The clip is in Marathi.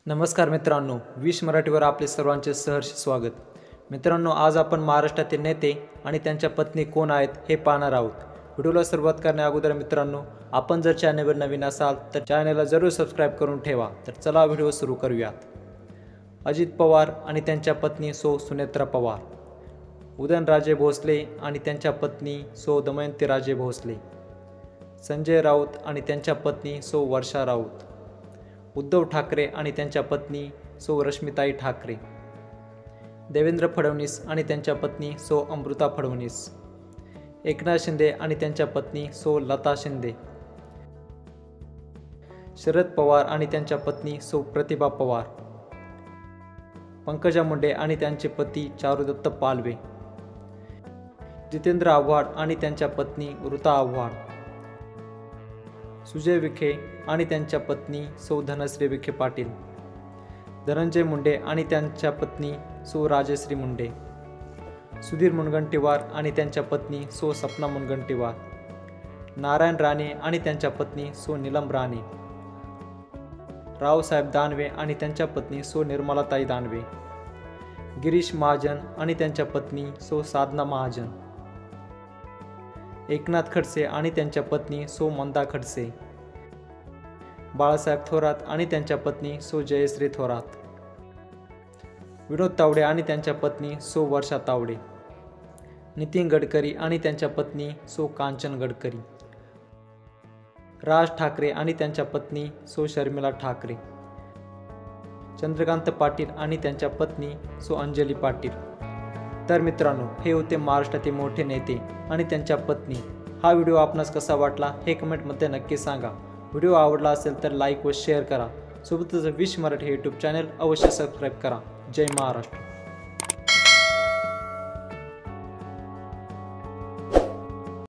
नमस्कार मित्रांनो, विश मराठीवर आपले सर्वांचे सहर्ष स्वागत। मित्रांनो, आज आपण महाराष्ट्रातील नेते आणि त्यांच्या पत्नी कोण आहेत हे पाहणार आहोत। व्हिडिओला सुरुवात करण्या अगोदर मित्रांनो, आपण जर चॅनलवर नवीन असाल तर चॅनलला जरूर सबस्क्राइब करून ठेवा। तर चला व्हिडिओ सुरू करूयात। अजित पवार आणि त्यांच्या पत्नी सौ सुनेत्रा पवार, उदयनराजे भोसले आणि त्यांच्या पत्नी सौ दमयंती राजे भोसले, संजय राऊत आणि त्यांच्या पत्नी सौ वर्षा राऊत, उद्धव ठाकरे आणि त्यांच्या पत्नी सौ रश्मिताई ठाकरे, देवेंद्र फडणवीस आणि त्यांच्या पत्नी सौ अमृता फडणवीस, एकनाथ शिंदे आणि त्यांच्या पत्नी सौ लता शिंदे, शरद पवार आणि त्यांच्या पत्नी सौ प्रतिभा पवार, पंकजा मुंडे आणि त्यांचे पती चारुदत्त पालवे, जितेंद्र आव्हाड आणि त्यांच्या पत्नी ऋता आव्हाड, सुजय विखे आणि त्यांच्या पत्नी सौ धनश्री विखे पाटील, धनंजय मुंडे आणि त्यांच्या पत्नी सौ राजश्री मुंडे, सुधीर मुनगंटीवार आणि त्यांच्या पत्नी सौ सपना मुनगंटीवार, नारायण राणे आणि त्यांच्या पत्नी सौ नीलम राणे, रावसाहेब दानवे आणि त्यांच्या पत्नी सौ निर्मलाताई दानवे, गिरीश महाजन आणि त्यांच्या पत्नी सौ साधना महाजन, एकनाथ खडसे आणि त्यांच्या पत्नी सौ मंदा खडसे, बाळासाहेब थोरात आणि त्यांच्या पत्नी सौ जयश्री थोरात, विनोद तावडे आणि त्यांच्या पत्नी सौ वर्षा तावडे, नितीन गडकरी आणि त्यांच्या पत्नी सौ कांचन गडकरी, राज ठाकरे आणि त्यांच्या पत्नी सौ शर्मिला ठाकरे, चंद्रकांत पाटील आणि त्यांच्या पत्नी सौ अंजली पाटील। तर मित्रांनो, हे होते महाराष्ट्रातील मोठे नेते आणि त्यांच्या पत्नी। हा व्हिडिओ आपणास कसा वाटला हे कमेंटमध्ये नक्की सांगा। व्हिडिओ आवडला असेल तर लाईक व शेअर करा। सोबतच विश मराठी यूट्यूब चॅनल अवश्य सबस्क्राईब करा। जय महाराष्ट्र।